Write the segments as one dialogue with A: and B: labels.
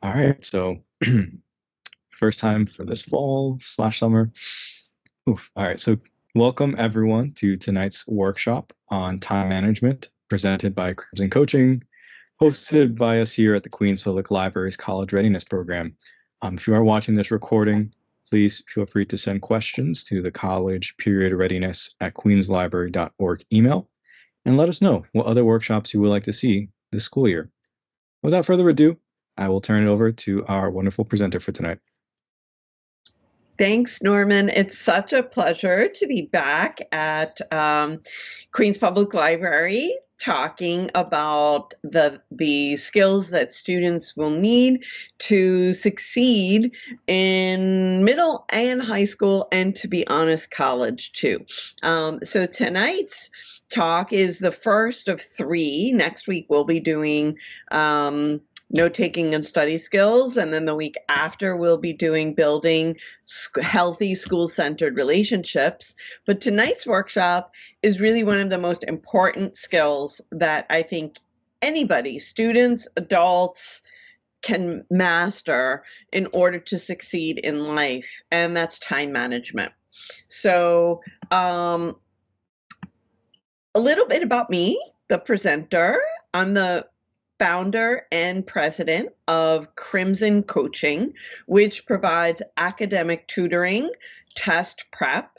A: All right, so first time for this fall slash summer. Oof. All right, so welcome everyone to tonight's workshop on time management presented by Crimson Coaching, hosted by us here at the Queens Public Library's College Readiness Program. If you are watching this recording, please feel free to send questions to the college period readiness at queenslibrary.org email and let us know what other workshops you would like to see this school year. Without further ado, I will turn it over to our wonderful presenter for tonight.
B: Thanks, Norman. It's such a pleasure to be back at Queens Public Library talking about the skills that students will need to succeed in middle and high school, and to be honest, college too. So tonight's talk is the first of three. Next week we'll be doing note-taking and study skills, and then the week after we'll be doing building healthy school-centered relationships. But tonight's workshop is really one of the most important skills that I think anybody, students, adults, can master in order to succeed in life, and that's time management. So a little bit about me, the presenter. I'm the founder and president of Crimson Coaching, which provides academic tutoring, test prep,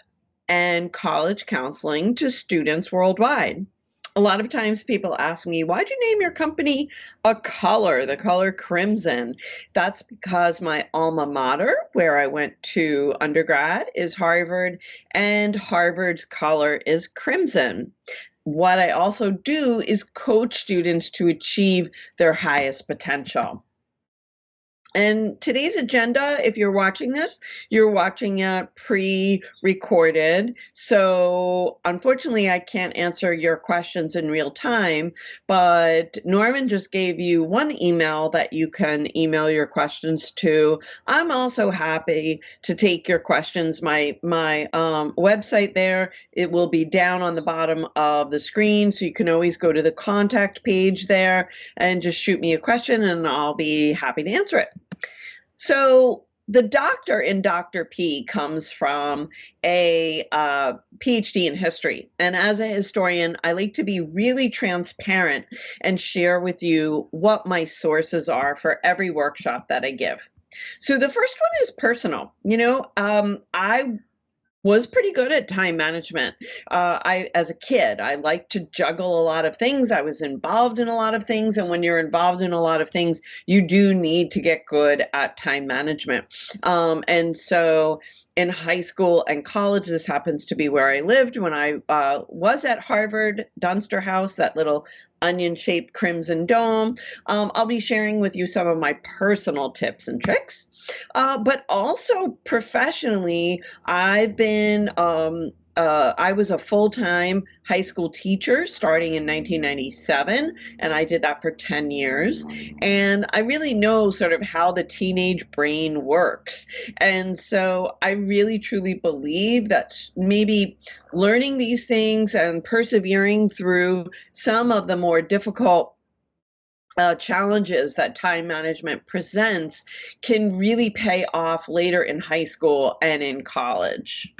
B: and college counseling to students worldwide. A lot of times people ask me, why'd you name your company a color, the color crimson? That's because my alma mater, where I went to undergrad, is Harvard, and Harvard's color is crimson. What I also do is coach students to achieve their highest potential. And today's agenda, if you're watching this, you're watching it pre-recorded. So unfortunately, I can't answer your questions in real time, but Norman just gave you one email that you can email your questions to. I'm also happy to take your questions. My website there, it will be down on the bottom of the screen, so you can always go to the contact page there and just shoot me a question and I'll be happy to answer it. So the doctor in Dr. P comes from a PhD in history. And as a historian, I like to be really transparent and share with you what my sources are for every workshop that I give. So the first one is personal. I was pretty good at time management. As a kid, I liked to juggle a lot of things. I was involved in a lot of things. And when you're involved in a lot of things, you do need to get good at time management. And so in high school and college, this happens to be where I lived when I was at Harvard, Dunster House, that little onion-shaped crimson dome. I'll be sharing with you some of my personal tips and tricks. But also professionally, I was a full-time high school teacher starting in 1997, and I did that for 10 years. And I really know sort of how the teenage brain works. And so I really truly believe that maybe learning these things and persevering through some of the more difficult challenges that time management presents can really pay off later in high school and in college.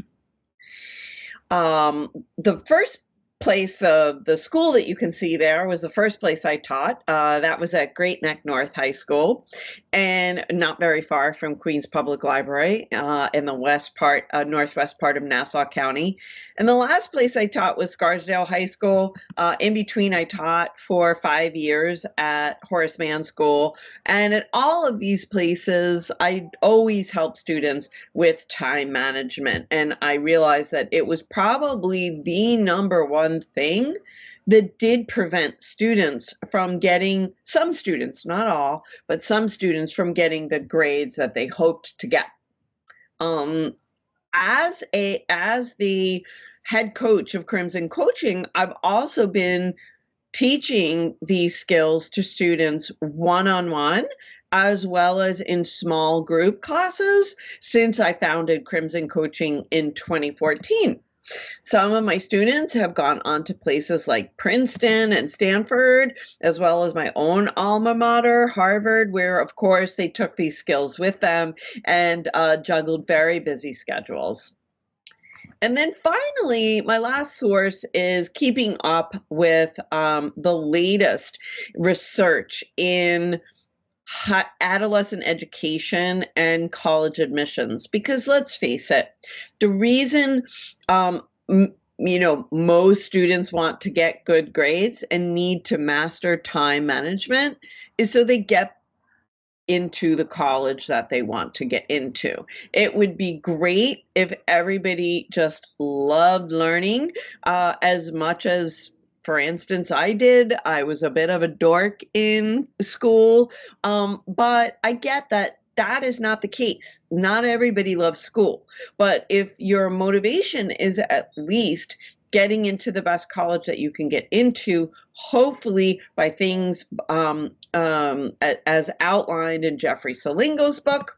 B: The first place, the school that you can see there was the first place I taught. That was at Great Neck North High School, and not very far from Queens Public Library in the northwest part of Nassau County. And the last place I taught was Scarsdale High School. In between, I taught for 5 years at Horace Mann School. And at all of these places, I always help students with time management. And I realized that it was probably the number one thing that did prevent students from getting, some students, not all, but some students from getting the grades that they hoped to get. As the head coach of Crimson Coaching, I've also been teaching these skills to students one-on-one, as well as in small group classes since I founded Crimson Coaching in 2014. Some of my students have gone on to places like Princeton and Stanford, as well as my own alma mater, Harvard, where, of course, they took these skills with them and juggled very busy schedules. And then finally, my last source is keeping up with the latest research in adolescent education and college admissions. Because let's face it, the reason most students want to get good grades and need to master time management is so they get into the college that they want to get into. It would be great if everybody just loved learning as much as, for instance, I did. I was a bit of a dork in school, but I get that that is not the case. Not everybody loves school. But if your motivation is at least getting into the best college that you can get into, hopefully by things as outlined in Jeffrey Salingo's book,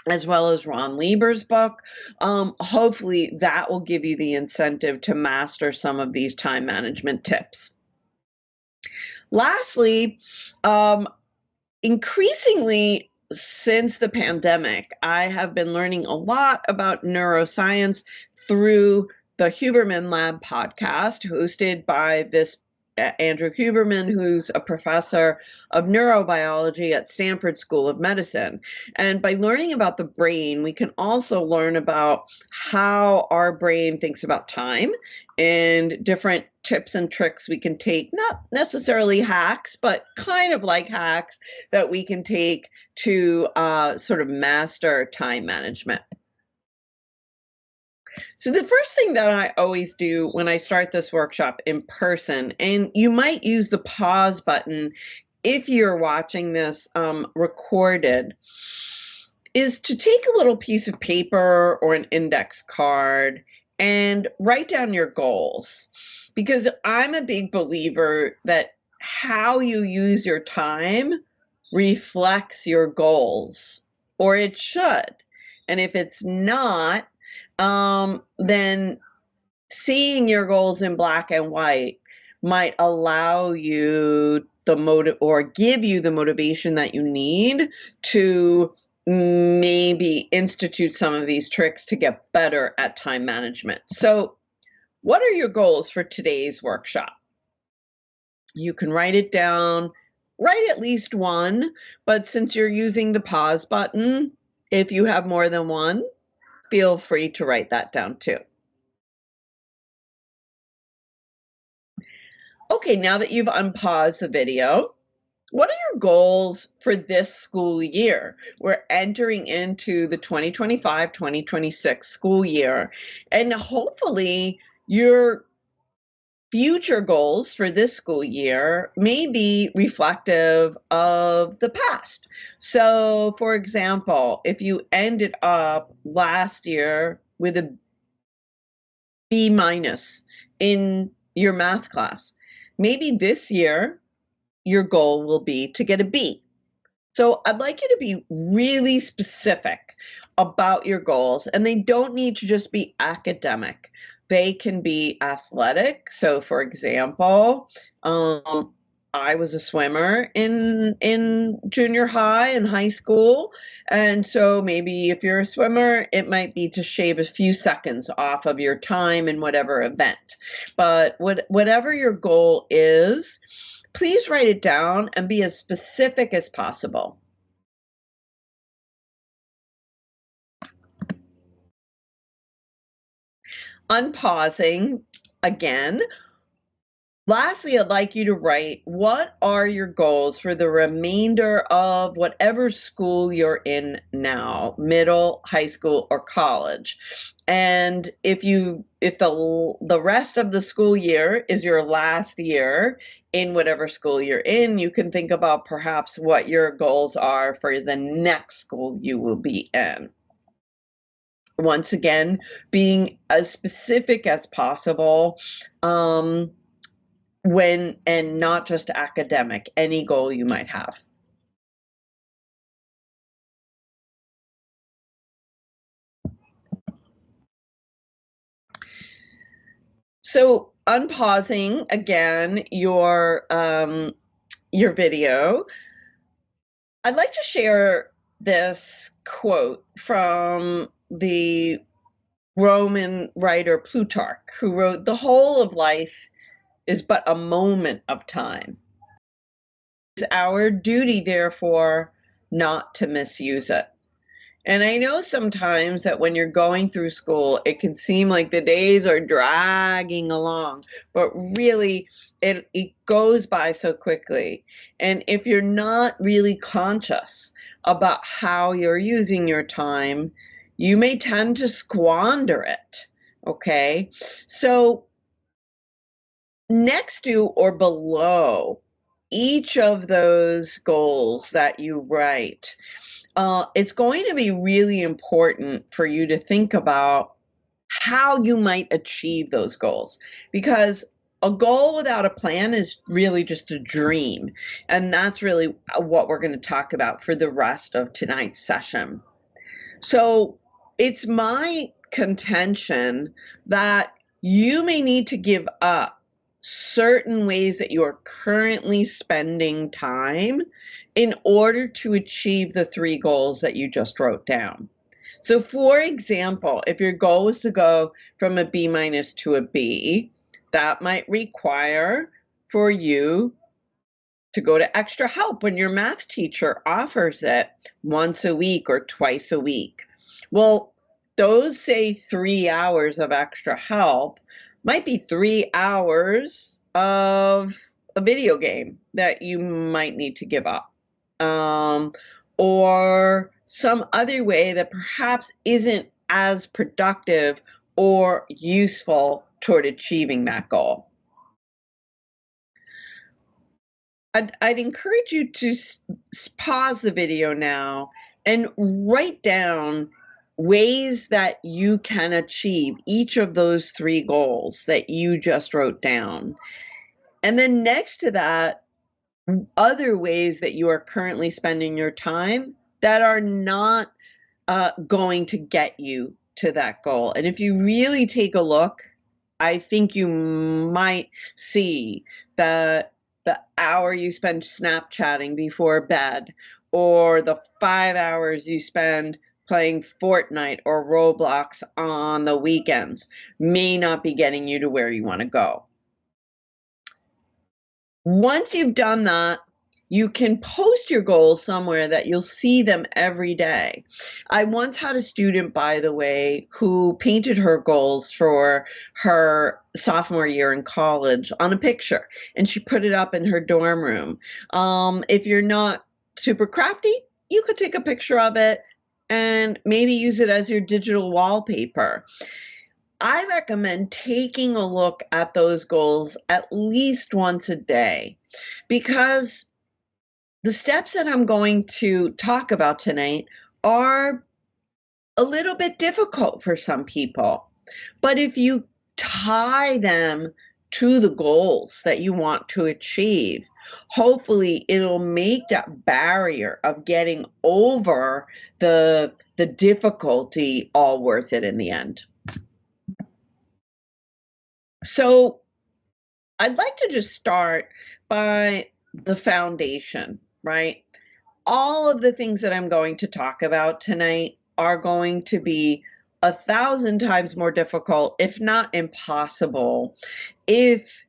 B: as well as Ron Lieber's book, hopefully that will give you the incentive to master some of these time management tips. Lastly, increasingly since the pandemic, I have been learning a lot about neuroscience through the Huberman Lab podcast, hosted by this Andrew Huberman, who's a professor of neurobiology at Stanford School of Medicine. And by learning about the brain, we can also learn about how our brain thinks about time and different tips and tricks we can take, not necessarily hacks, but kind of like hacks that we can take to sort of master time management. So the first thing that I always do when I start this workshop in person, and you might use the pause button if you're watching this recorded, is to take a little piece of paper or an index card and write down your goals. Because I'm a big believer that how you use your time reflects your goals, or it should. And if it's not, then seeing your goals in black and white might allow you the motive or give you the motivation that you need to maybe institute some of these tricks to get better at time management. So, what are your goals for today's workshop? You can write it down, write at least one, but since you're using the pause button, if you have more than one, feel free to write that down too. Okay, now that you've unpaused the video, what are your goals for this school year? We're entering into the 2025-2026 school year, and hopefully your future goals for this school year may be reflective of the past. So, for example, if you ended up last year with a B minus in your math class, maybe this year your goal will be to get a B. So I'd like you to be really specific about your goals, and they don't need to just be academic. They can be athletic. So, for example, I was a swimmer in junior high and high school, and so maybe if you're a swimmer, it might be to shave a few seconds off of your time in whatever event. But whatever your goal is, please write it down and be as specific as possible. Unpausing again. Lastly, I'd like you to write, what are your goals for the remainder of whatever school you're in now, middle, high school, or college? And if the rest of the school year is your last year in whatever school you're in, you can think about perhaps what your goals are for the next school you will be in. Once again, being as specific as possible. When and not just academic, any goal you might have. So unpausing again your video, I'd like to share this quote from the Roman writer Plutarch, who wrote, "The whole of life is but a moment of time. It's our duty, therefore, not to misuse it." And I know sometimes that when you're going through school, it can seem like the days are dragging along, but really it goes by so quickly. And if you're not really conscious about how you're using your time, you may tend to squander it. Okay. So next to or below each of those goals that you write, it's going to be really important for you to think about how you might achieve those goals, because a goal without a plan is really just a dream. And that's really what we're going to talk about for the rest of tonight's session. So it's my contention that you may need to give up certain ways that you are currently spending time in order to achieve the 3 goals that you just wrote down. So for example, if your goal is to go from a B minus to a B, that might require for you to go to extra help when your math teacher offers it once a week or twice a week. Well, those, say, 3 hours of extra help might be 3 hours of a video game that you might need to give up, or some other way that perhaps isn't as productive or useful toward achieving that goal. I'd encourage you to pause the video now and write down ways that you can achieve each of those 3 goals that you just wrote down. And then next to that, other ways that you are currently spending your time that are not going to get you to that goal. And if you really take a look, I think you might see that the hour you spend Snapchatting before bed, or the 5 hours you spend playing Fortnite or Roblox on the weekends, may not be getting you to where you want to go. Once you've done that, you can post your goals somewhere that you'll see them every day. I once had a student, by the way, who painted her goals for her sophomore year in college on a picture, and she put it up in her dorm room. If you're not super crafty, you could take a picture of it and maybe use it as your digital wallpaper. I recommend taking a look at those goals at least once a day, because the steps that I'm going to talk about tonight are a little bit difficult for some people. But if you tie them to the goals that you want to achieve, hopefully it'll make that barrier of getting over the difficulty all worth it in the end. So I'd like to just start by the foundation, right? All of the things that I'm going to talk about tonight are going to be 1,000 times more difficult, if not impossible, if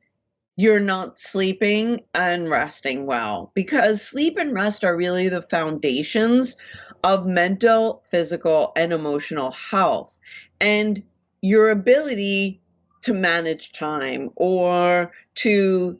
B: you're not sleeping and resting well, because sleep and rest are really the foundations of mental, physical, and emotional health, and your ability to manage time or to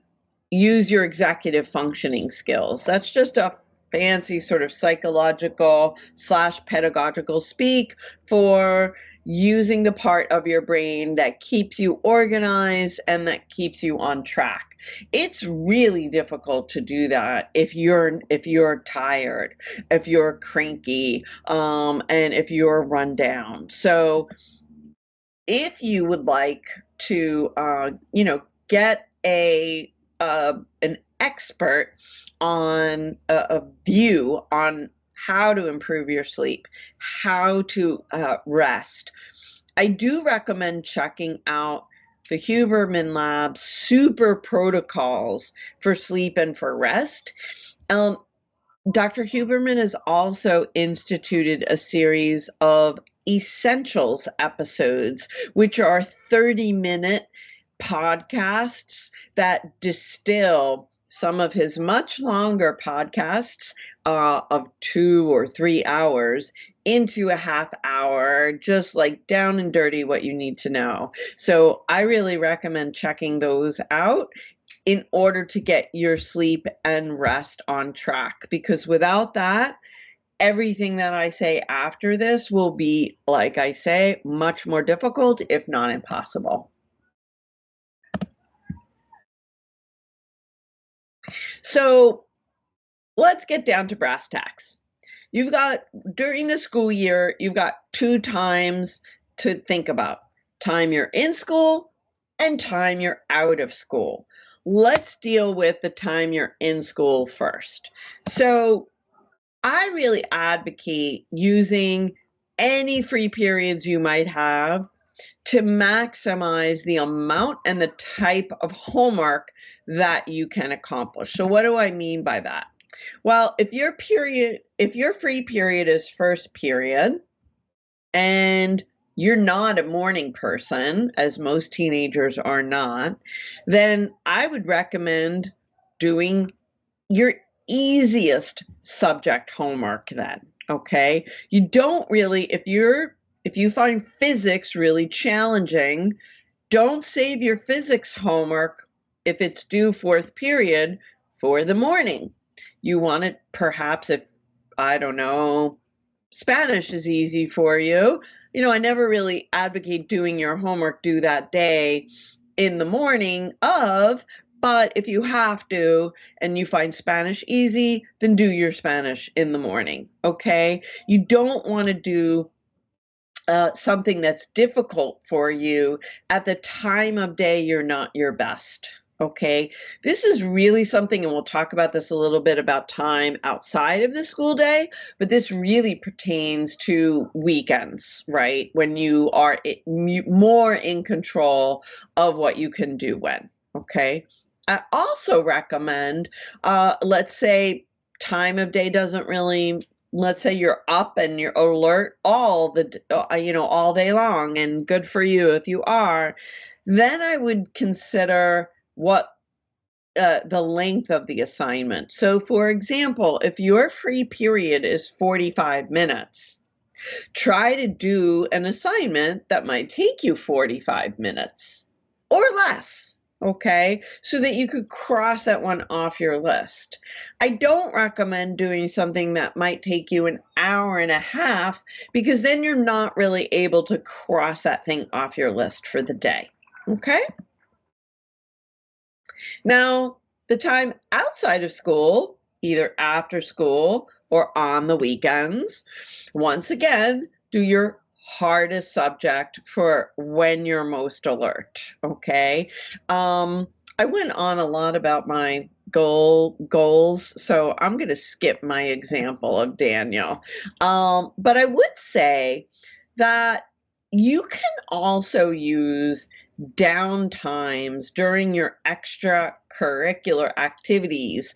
B: use your executive functioning skills. That's just a fancy sort of psychological / pedagogical speak for using the part of your brain that keeps you organized and that keeps you on track. It's really difficult to do that if you're tired, if you're cranky, and if you're run down. So if you would like to, get an expert on a view on how to improve your sleep, how to rest, I do recommend checking out the Huberman Lab super protocols for sleep and for rest. Dr. Huberman has also instituted a series of essentials episodes, which are 30-minute podcasts that distill some of his much longer podcasts of 2 or 3 hours into a half hour, just like down and dirty what you need to know. So I really recommend checking those out in order to get your sleep and rest on track, because without that, everything that I say after this will be, like I say, much more difficult, if not impossible. So let's get down to brass tacks. During the school year, you've got 2 times to think about: time you're in school and time you're out of school. Let's deal with the time you're in school first. So I really advocate using any free periods you might have to maximize the amount and the type of homework that you can accomplish. So what do I mean by that? Well, if your free period is first period and you're not a morning person, as most teenagers are not, then I would recommend doing your easiest subject homework then, okay? You don't really, if you find physics really challenging, don't save your physics homework if it's due fourth period for the morning. You want it, perhaps, if, I don't know, Spanish is easy for you. I never really advocate doing your homework due that day in the morning of, but if you have to and you find Spanish easy, then do your Spanish in the morning, okay? You don't want to do something that's difficult for you at the time of day you're not your best. Okay, this is really something, and we'll talk about this a little bit about time outside of the school day, but this really pertains to weekends, right? When you are more in control of what you can do when, okay? I also recommend, let's say time of day doesn't really, let's say you're up and you're alert all day long, and good for you if you are, then I would consider what the length of the assignment. So for example, if your free period is 45 minutes, try to do an assignment that might take you 45 minutes or less, okay? So that you could cross that one off your list. I don't recommend doing something that might take you an hour and a half, because then you're not really able to cross that thing off your list for the day, okay? Now, the time outside of school, either after school or on the weekends, once again, do your hardest subject for when you're most alert, okay? I went on a lot about my goals, so I'm going to skip my example of Daniel. But I would say that you can also use downtimes during your extracurricular activities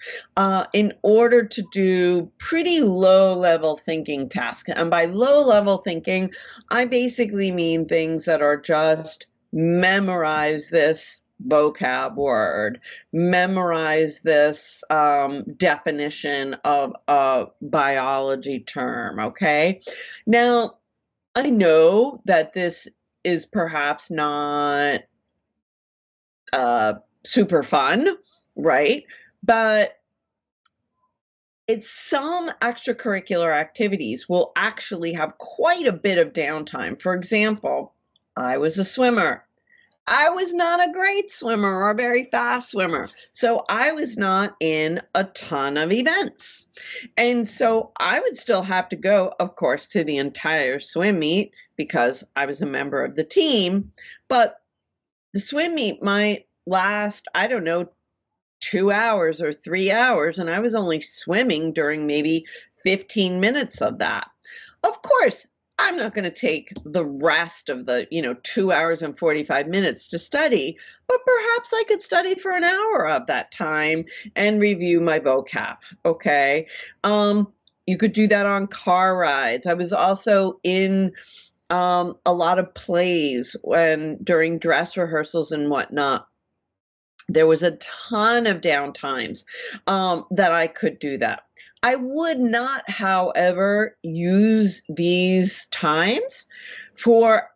B: in order to do pretty low-level thinking tasks. And by low-level thinking, I basically mean things that are just memorize this vocab word, memorize this definition of a biology term, okay? Now, I know that this is perhaps not super fun, right? But some extracurricular activities will actually have quite a bit of downtime. For example, I was a swimmer. I was not a great swimmer or a very fast swimmer, so I was not in a ton of events. And so I would still have to go, of course, to the entire swim meet because I was a member of the team. But the swim meet might last, I don't know, 2 hours or 3 hours, and I was only swimming during maybe 15 minutes of that. Of course, I'm not going to take the rest of the, 2 hours and 45 minutes to study, but perhaps I could study for an hour of that time and review my vocab. Okay. You could do that on car rides. I was also in a lot of plays during dress rehearsals and whatnot. There was a ton of downtimes that I could do that. I would not, however, use these times for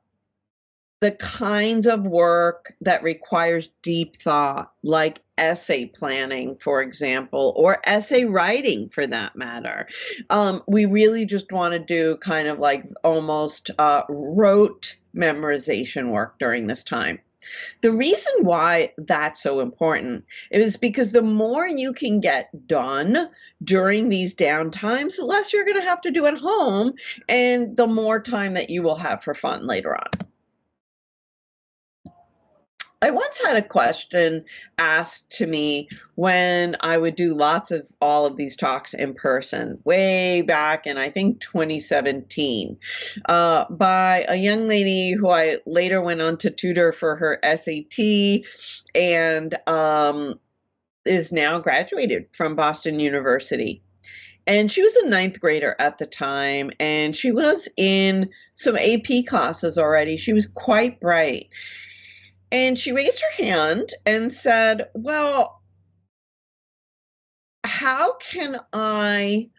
B: the kinds of work that requires deep thought, like essay planning, for example, or essay writing for that matter. We really just want to do kind of like almost rote memorization work during this time. The reason why that's so important is because the more you can get done during these downtimes, the less you're going to have to do at home and the more time that you will have for fun later on. I once had a question asked to me when I would do lots of all of these talks in person, way back in, I think, 2017, by a young lady who I later went on to tutor for her SAT and is now graduated from Boston University. And she was a ninth grader at the time, and she was in some AP classes already. She was quite bright. And she raised her hand and said, well, how can I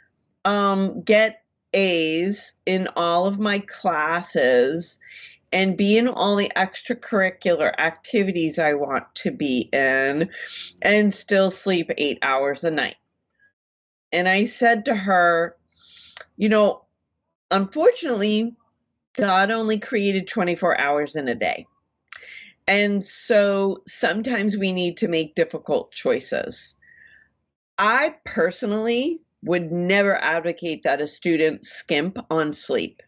B: get A's in all of my classes and be in all the extracurricular activities I want to be in and still sleep 8 hours a night? And I said to her, unfortunately, God only created 24 hours in a day. And so sometimes we need to make difficult choices. I personally would never advocate that a student skimp on sleep.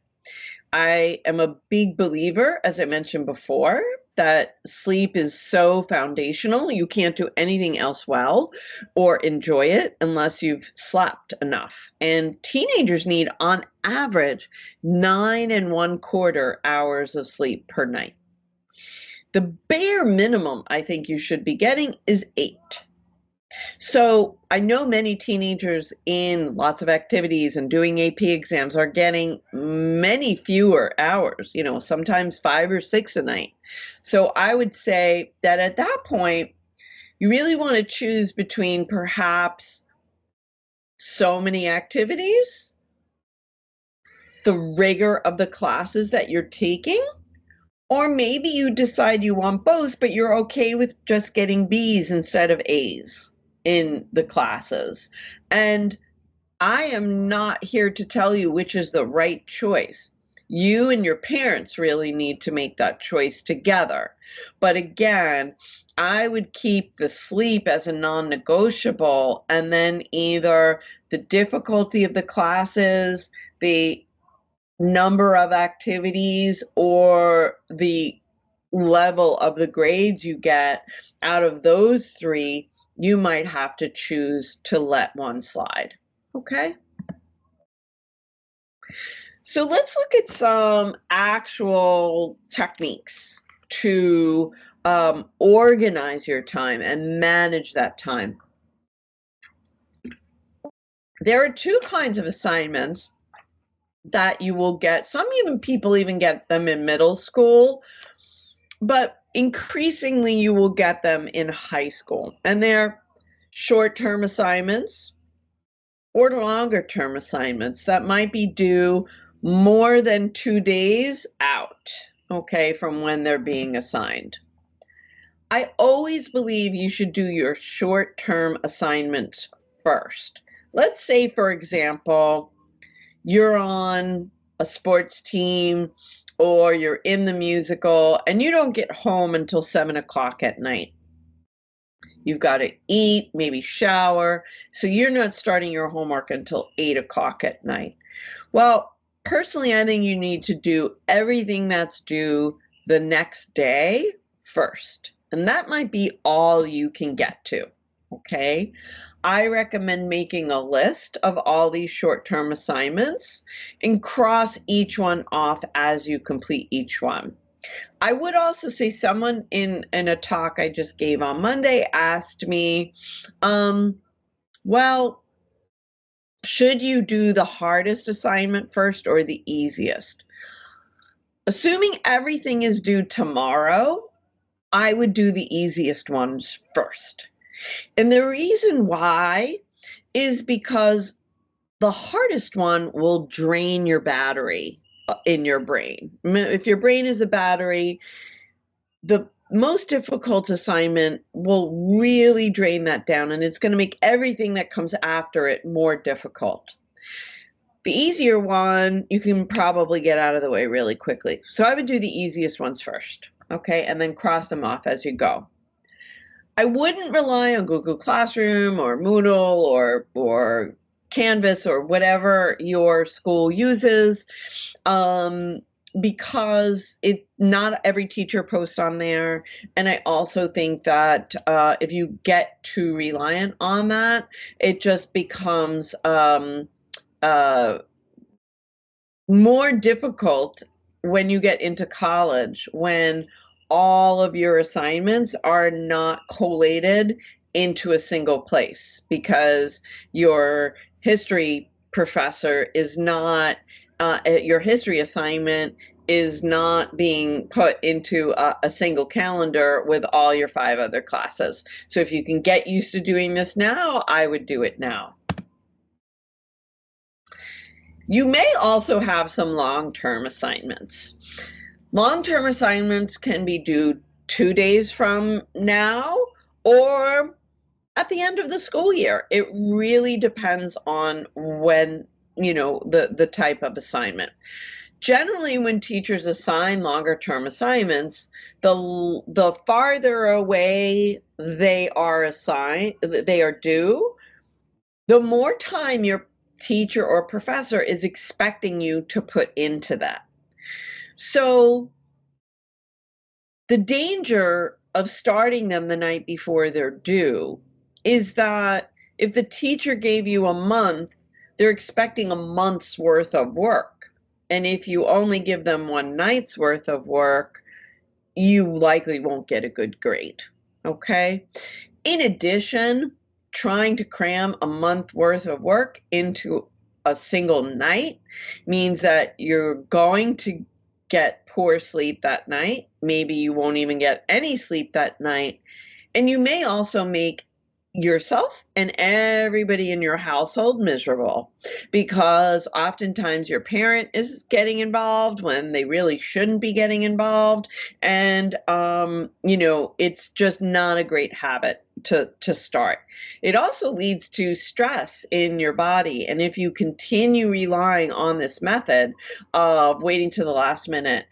B: I am a big believer, as I mentioned before, that sleep is so foundational. You can't do anything else well or enjoy it unless you've slept enough. And teenagers need, on average, 9.25 hours of sleep per night. The bare minimum I think you should be getting is 8. So I know many teenagers in lots of activities and doing AP exams are getting many fewer hours, sometimes 5 or 6 a night. So I would say that at that point, you really want to choose between perhaps so many activities, the rigor of the classes that you're taking, or maybe you decide you want both, but you're okay with just getting B's instead of A's in the classes. And I am not here to tell you which is the right choice. You and your parents really need to make that choice together. But again, I would keep the sleep as a non-negotiable, and then either the difficulty of the classes, the number of activities, or the level of the grades you get out of those 3, you might have to choose to let one slide. Okay? So let's look at some actual techniques to organize your time and manage that time. There are 2 kinds of assignments that you will get. Some people even get them in middle school, but increasingly you will get them in high school. And they're short-term assignments or longer-term assignments that might be due more than 2 days out, okay, from when they're being assigned. I always believe you should do your short-term assignments first. Let's say, for example, you're on a sports team or you're in the musical and you don't get home until 7 o'clock at night. You've got to eat, maybe shower, so you're not starting your homework until 8 o'clock at night. Well, personally, I think you need to do everything that's due the next day first, and that might be all you can get to, okay? I recommend making a list of all these short-term assignments and cross each one off as you complete each one. I would also say someone in a talk I just gave on Monday asked me, well, should you do the hardest assignment first or the easiest? Assuming everything is due tomorrow, I would do the easiest ones first. And the reason why is because the hardest one will drain your battery in your brain. If your brain is a battery, the most difficult assignment will really drain that down, and it's going to make everything that comes after it more difficult. The easier one, you can probably get out of the way really quickly. So I would do the easiest ones first, okay, and then cross them off as you go. I wouldn't rely on Google Classroom or Moodle or Canvas or whatever your school uses, because not every teacher posts on there. And I also think that if you get too reliant on that, it just becomes more difficult when you get into college, when all of your assignments are not collated into a single place, because your history professor is not, your history assignment is not being put into a single calendar with all your 5 other classes. So if you can get used to doing this now, I would do it now. You may also have some long-term assignments. Long-term assignments can be due 2 days from now or at the end of the school year. It really depends on when, the type of assignment. Generally, when teachers assign longer-term assignments, the farther away they are due, the more time your teacher or professor is expecting you to put into that. So the danger of starting them the night before they're due is that if the teacher gave you a month, they're expecting a month's worth of work. And if you only give them one night's worth of work, you likely won't get a good grade, okay? In addition, trying to cram a month worth of work into a single night means that you're going to get poor sleep that night. Maybe you won't even get any sleep that night. And you may also make yourself and everybody in your household miserable, because oftentimes your parent is getting involved when they really shouldn't be getting involved. And, it's just not a great habit to start. It also leads to stress in your body. And if you continue relying on this method of waiting to the last minute,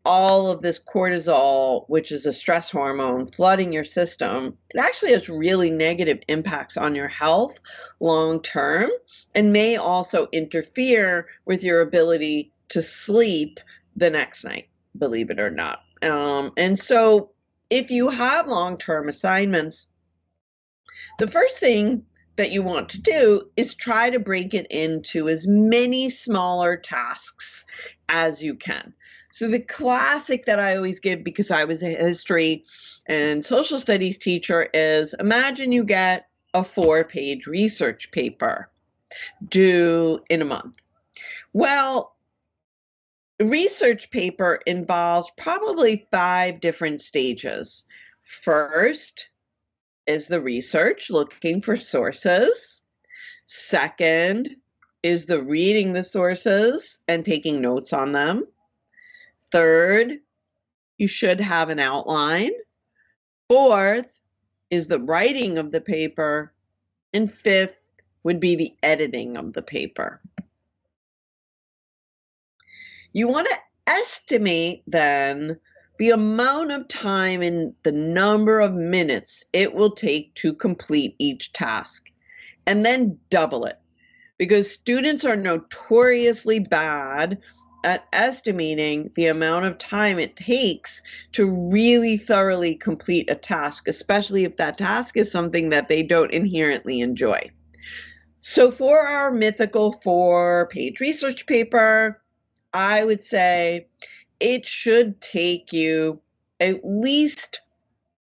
B: all of this cortisol, which is a stress hormone, flooding your system, it actually has really negative impacts on your health long term, and may also interfere with your ability to sleep the next night, believe it or not. And so if you have long-term assignments, the first thing that you want to do is try to break it into as many smaller tasks as you can. So the classic that I always give, because I was a history and social studies teacher, is imagine you get a 4-page research paper due in a month. Well, a research paper involves probably 5 different stages. First is the research, looking for sources. Second is the reading the sources and taking notes on them. Third, you should have an outline. Fourth is the writing of the paper. And fifth would be the editing of the paper. You want to estimate then the amount of time and the number of minutes it will take to complete each task, and then double it, because students are notoriously bad at estimating the amount of time it takes to really thoroughly complete a task, especially if that task is something that they don't inherently enjoy. So for our mythical 4-page research paper, I would say it should take you at least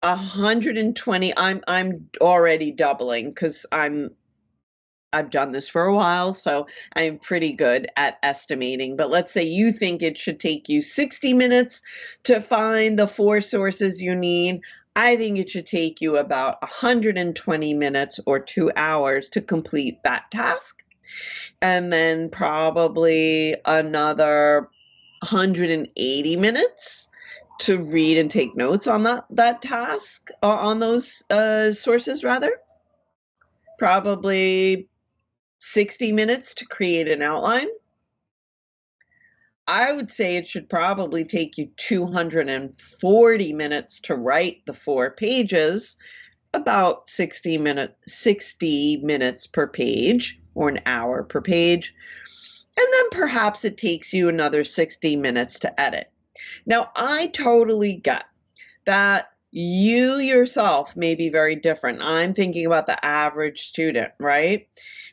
B: 120. I'm already doubling because I've done this for a while, so I'm pretty good at estimating. But let's say you think it should take you 60 minutes to find the 4 sources you need. I think it should take you about 120 minutes or 2 hours to complete that task. And then probably another 180 minutes to read and take notes on that task, on those sources rather. Probably 60 minutes to create an outline. I would say it should probably take you 240 minutes to write the 4 pages, about 60 minutes per page, or an hour per page. And then perhaps it takes you another 60 minutes to edit. Now, I totally get that you yourself may be very different. I'm thinking about the average student, right?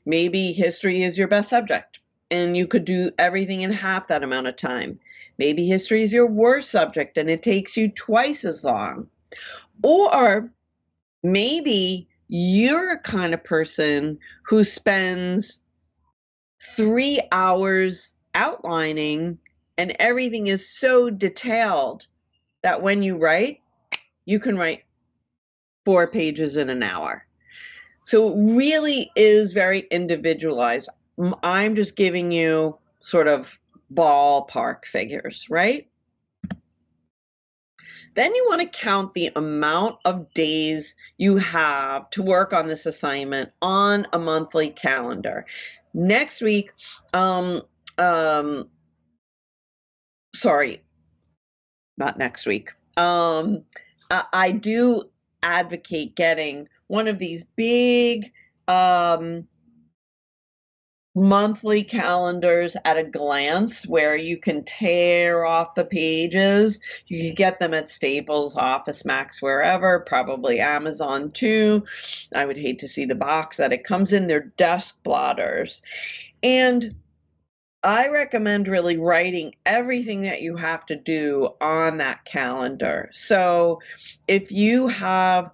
B: Maybe history is your best subject and you could do everything in half that amount of time. Maybe history is your worst subject and it takes you twice as long. Or maybe you're a kind of person who spends 3 hours outlining and everything is so detailed that when you write, you can write 4 pages in an hour. So it really is very individualized. I'm just giving you sort of ballpark figures, right? Then you want to count the amount of days you have to work on this assignment on a monthly calendar. Next week, sorry, not next week. I do advocate getting one of these big monthly calendars at a glance where you can tear off the pages. You can get them at Staples, Office Max, wherever, probably Amazon too. I would hate to see the box that it comes in. They're desk blotters. And I recommend really writing everything that you have to do on that calendar. So if you have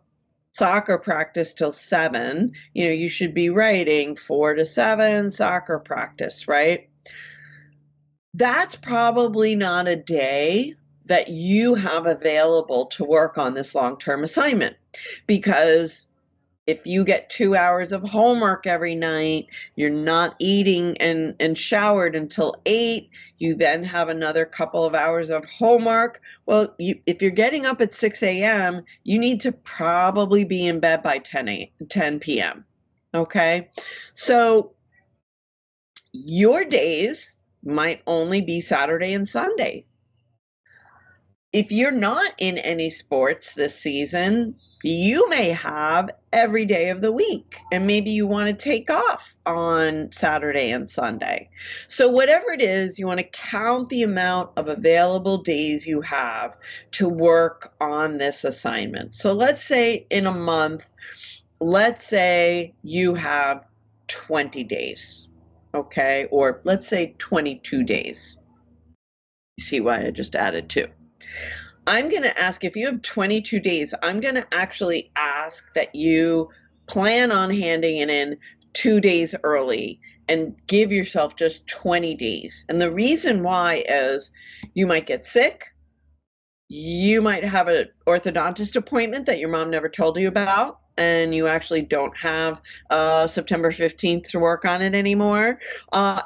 B: soccer practice till 7, you should be writing 4 to 7 soccer practice, right? That's probably not a day that you have available to work on this long-term assignment, because if you get 2 hours of homework every night, you're not eating and showered until 8, you then have another couple of hours of homework. Well, if you're getting up at 6 a.m., you need to probably be in bed by 10 p.m. Okay? So your days might only be Saturday and Sunday. If you're not in any sports this season, you may have every day of the week, and maybe you want to take off on Saturday and Sunday. So whatever it is, you want to count the amount of available days you have to work on this assignment. So let's say in a month, let's say you have 20 days, okay? Or let's say 22 days. See why I just added 2. I'm going to ask, if you have 22 days, I'm going to actually ask that you plan on handing it in 2 days early and give yourself just 20 days. And the reason why is you might get sick. You might have an orthodontist appointment that your mom never told you about, and you actually don't have September 15th to work on it anymore.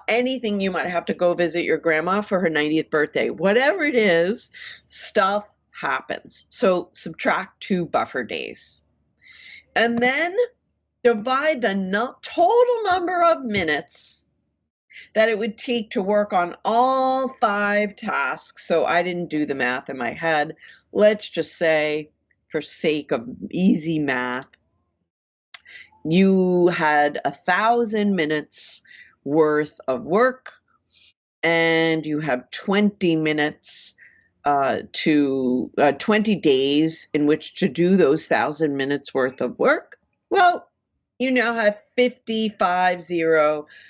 B: Anything, you might have to go visit your grandma for her 90th birthday. Whatever it is, stuff happens. So subtract 2 buffer days. And then divide the total number of minutes that it would take to work on all 5 tasks. So I didn't do the math in my head. Let's just say, for sake of easy math, you had 1,000 minutes worth of work and you have 20 minutes 20 days in which to do those 1,000 minutes worth of work, well, you now have 50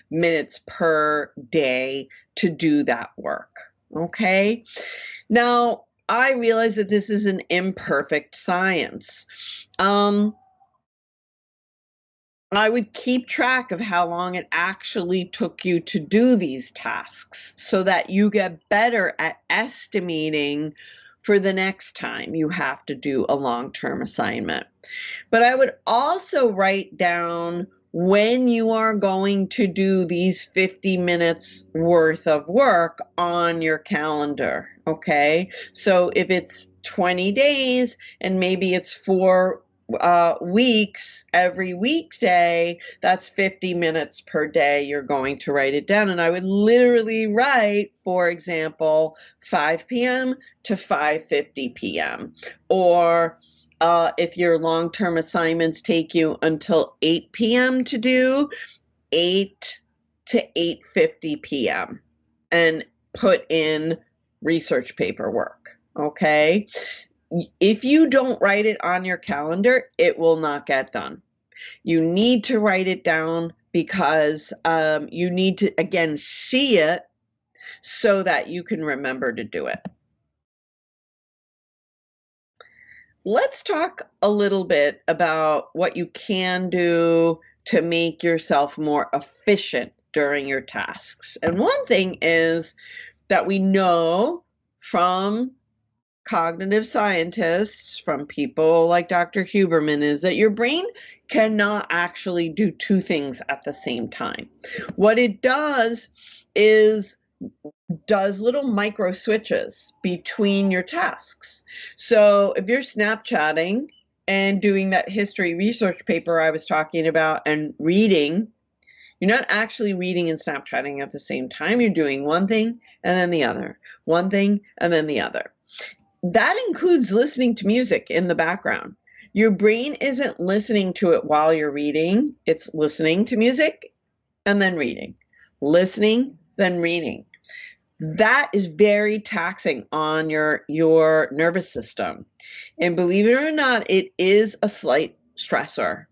B: minutes per day to do that work. Okay. Now, I realize that this is an imperfect science. I would keep track of how long it actually took you to do these tasks so that you get better at estimating for the next time you have to do a long-term assignment. But I would also write down when you are going to do these 50 minutes worth of work on your calendar, okay? So if it's 20 days and maybe it's 4 weeks every weekday, that's 50 minutes per day. You're going to write it down. And I would literally write, for example, 5 p.m. to 5:50 p.m. Or if your long-term assignments take you until 8 p.m. to do, 8 to 8:50 p.m. and put in research paperwork, okay? If you don't write it on your calendar, it will not get done. You need to write it down because you need to, again, see it so that you can remember to do it. Let's talk a little bit about what you can do to make yourself more efficient during your tasks. And one thing is that we know from cognitive scientists, from people like Dr. Huberman, is that your brain cannot actually do two things at the same time. What it does is does little micro switches between your tasks. So if you're Snapchatting and doing that history research paper I was talking about and reading, you're not actually reading and Snapchatting at the same time. You're doing one thing and then the other, one thing and then the other. That includes listening to music in the background. Your brain isn't listening to it while you're reading. It's listening to music and then reading, listening, then reading. That is very taxing on your nervous system. And believe it or not, it is a slight stressor.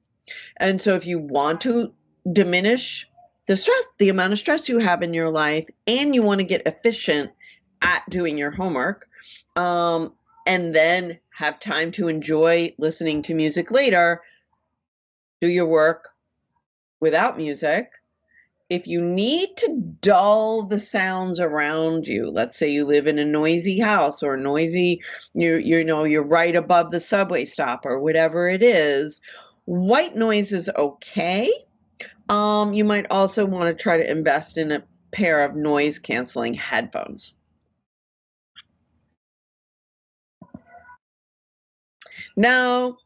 B: And so if you want to diminish the stress, the amount of stress you have in your life, and you want to get efficient at doing your homework, and then have time to enjoy listening to music later, do your work without music. If you need to dull the sounds around you, let's say you live in a noisy house or noisy, you're right above the subway stop or whatever it is, white noise is okay. You might also want to try to invest in a pair of noise canceling headphones. Now,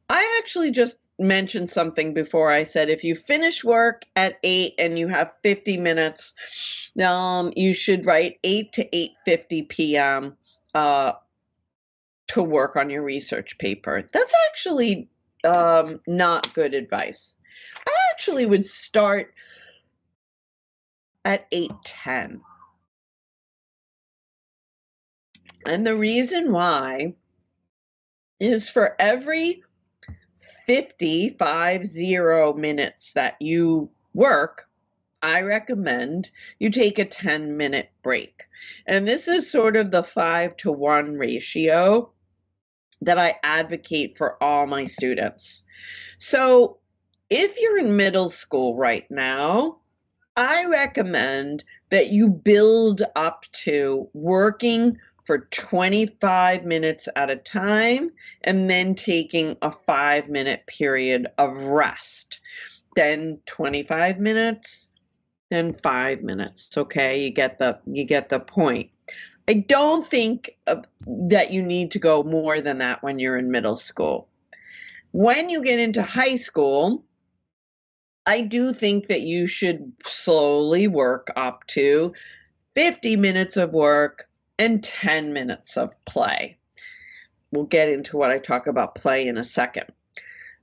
B: I actually just mentioned something before. I said if you finish work at 8 and you have 50 minutes, you should write 8 to 8:50 p.m. To work on your research paper. That's actually not good advice. I actually would start at 8:10. And the reason why is for every 50 minutes that you work, I recommend you take a 10-minute break. And this is sort of the 5-to-1 ratio that I advocate for all my students. So if you're in middle school right now, I recommend that you build up to working for 25 minutes at a time and then taking a 5-minute period of rest. Then 25 minutes, then 5 minutes. Okay, you get the point. I don't think that you need to go more than that when you're in middle school. When you get into high school, I do think that you should slowly work up to 50 minutes of work and 10 minutes of play. We'll get into what I talk about play in a second.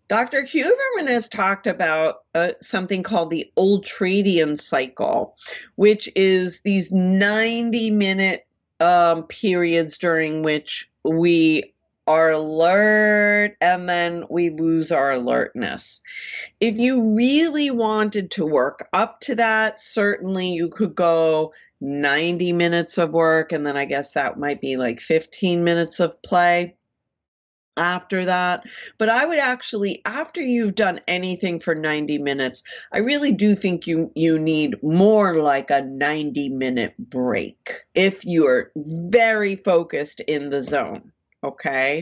B: Dr. Huberman has talked about something called the ultradian cycle, which is these 90-minute periods during which we are alert and then we lose our alertness. If you really wanted to work up to that, certainly you could go 90 minutes of work, and then I guess that might be like 15 minutes of play after that. But I would actually, after you've done anything for 90 minutes, I really do think you need more like a 90-minute break if you're very focused in the zone, okay?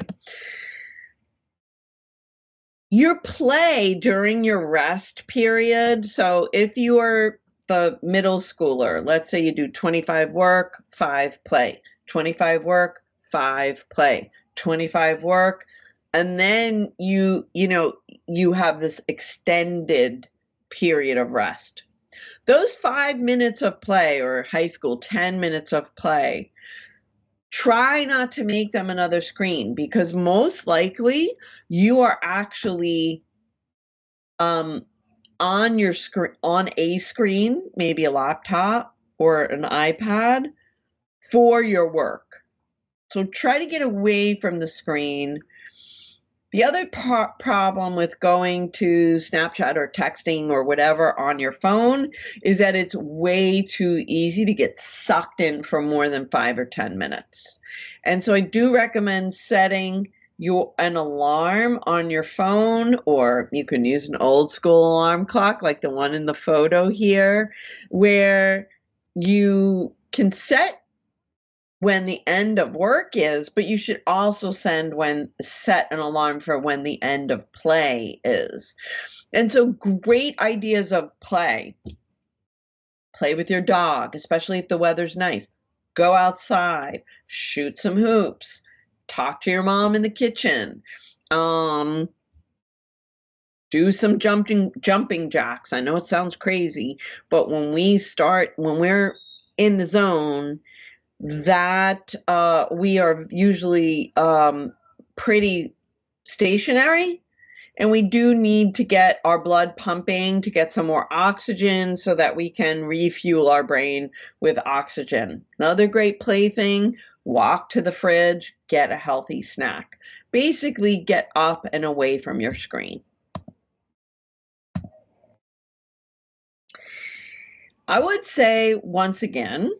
B: Your play during your rest period, so if you are the middle schooler, let's say you do 25 work, 5 play, 25 work, 5 play, 25 work, and then you have this extended period of rest. Those 5 minutes of play, or high school 10 minutes of play, try not to make them another screen, because most likely you are actually on your screen, on a screen, maybe a laptop or an iPad, for your work. So try to get away from the screen. The other problem with going to Snapchat or texting or whatever on your phone is that it's way too easy to get sucked in for more than 5 or 10 minutes. And so I do recommend setting an alarm on your phone, or you can use an old school alarm clock like the one in the photo here, where you can set when the end of work is, but you should also set an alarm for when the end of play is. And so great ideas of play. Play with your dog, especially if the weather's nice. Go outside, shoot some hoops, talk to your mom in the kitchen. Do some jumping jacks. I know it sounds crazy, but when we're in the zone, that we are usually pretty stationary, and we do need to get our blood pumping to get some more oxygen so that we can refuel our brain with oxygen. Another great plaything: walk to the fridge, get a healthy snack. Basically, get up and away from your screen. I would say, once again,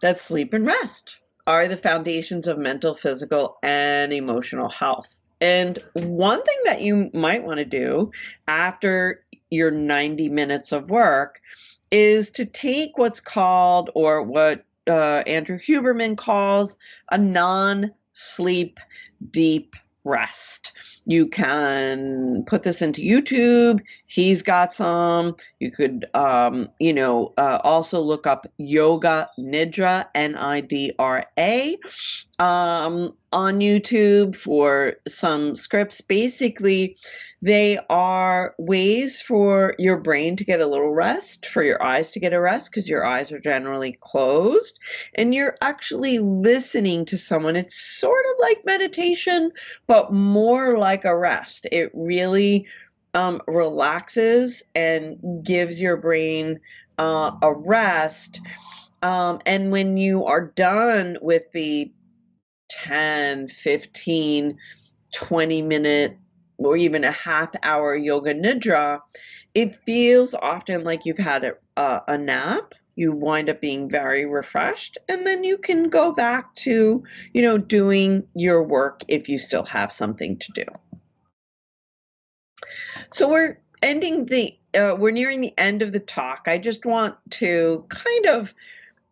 B: that sleep and rest are the foundations of mental, physical, and emotional health. And one thing that you might want to do after your 90 minutes of work is to take what's called, or what Andrew Huberman calls, a non-sleep deep rest. You can put this into YouTube. He's got some. You could, also look up Yoga Nidra, Nidra, on YouTube for some scripts. Basically, they are ways for your brain to get a little rest, for your eyes to get a rest, because your eyes are generally closed, and you're actually listening to someone. It's sort of like meditation, but more like a rest. It really relaxes and gives your brain a rest. And when you are done with the 10, 15, 20-minute, or even a half-hour yoga nidra, it feels often like you've had a nap. You wind up being very refreshed, and then you can go back to, doing your work if you still have something to do. So we're nearing the end of the talk. I just want to kind of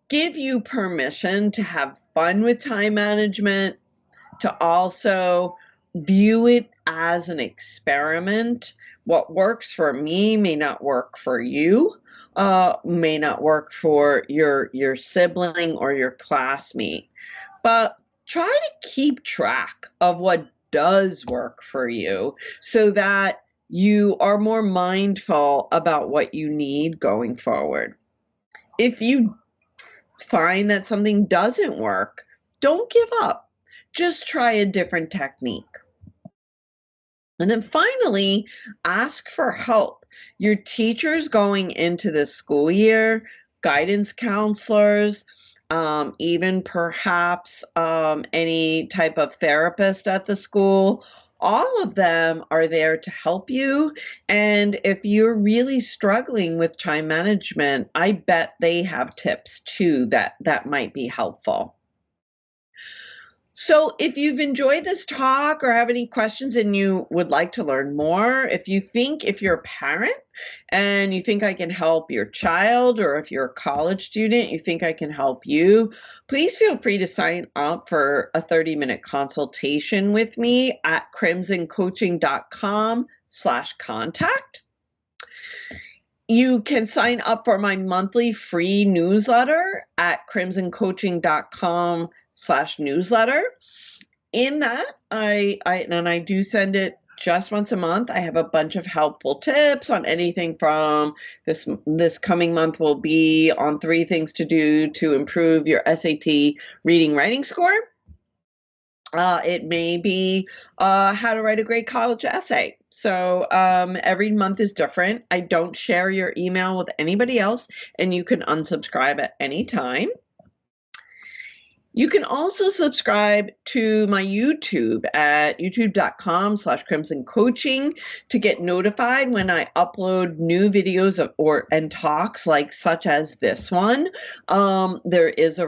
B: give you permission to have fun with time management, to also view it as an experiment. What works for me may not work for you, may not work for your sibling or your classmate. But try to keep track of what does work for you so that you are more mindful about what you need going forward. If you find that something doesn't work, don't give up. Just try a different technique. And then finally, ask for help. Your teachers going into this school year, guidance counselors, even perhaps any type of therapist at the school, all of them are there to help you. And if you're really struggling with time management, I bet they have tips too that might be helpful. So, if you've enjoyed this talk or have any questions and you would like to learn more, if you're a parent and you think I can help your child, or if you're a college student, you think I can help you, please feel free to sign up for a 30-minute consultation with me at crimsoncoaching.com/contact. You can sign up for my monthly free newsletter at crimsoncoaching.com/newsletter. In that, I do send it just once a month. I have a bunch of helpful tips on anything from this coming month will be on 3 things to do to improve your SAT reading writing score. It may be how to write a great college essay. So every month is different. I don't share your email with anybody else, and you can unsubscribe at any time. You can also subscribe to my YouTube at youtube.com/Crimson Coaching to get notified when I upload new videos and talks such as this one. There is a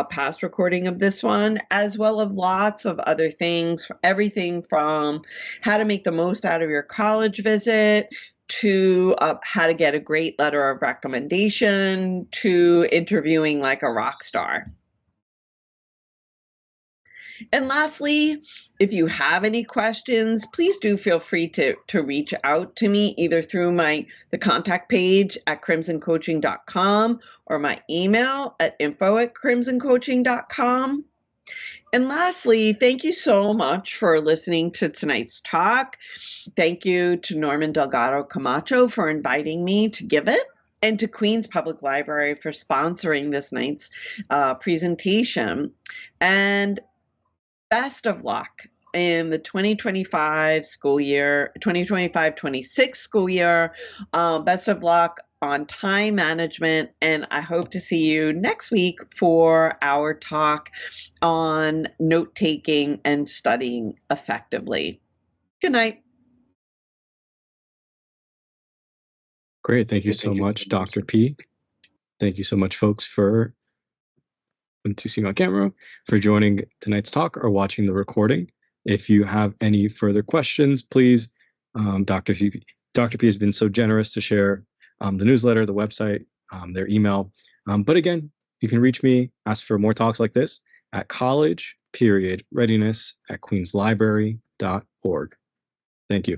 B: past recording of this one, as well as lots of other things, everything from how to make the most out of your college visit, to how to get a great letter of recommendation, to interviewing like a rock star. And lastly, if you have any questions, please do feel free to reach out to me either through the contact page at crimsoncoaching.com or my email at info@crimsoncoaching.com. And lastly, thank you so much for listening to tonight's talk. Thank you to Norman Delgado Camacho for inviting me to give it, and to Queens Public Library for sponsoring this night's presentation. And best of luck in the 2025-26 school year. Best of luck on time management, and I hope to see you next week for our talk on note-taking and studying effectively. Good night.
A: Great. Thank you so much, Dr. P. Thank you so much, folks, to see me on camera, for joining tonight's talk or watching the recording. If you have any further questions, please, Dr. P has been so generous to share the newsletter, the website, their email. But again, you can reach me, ask for more talks like this at college-readiness@queenslibrary.org. Thank you.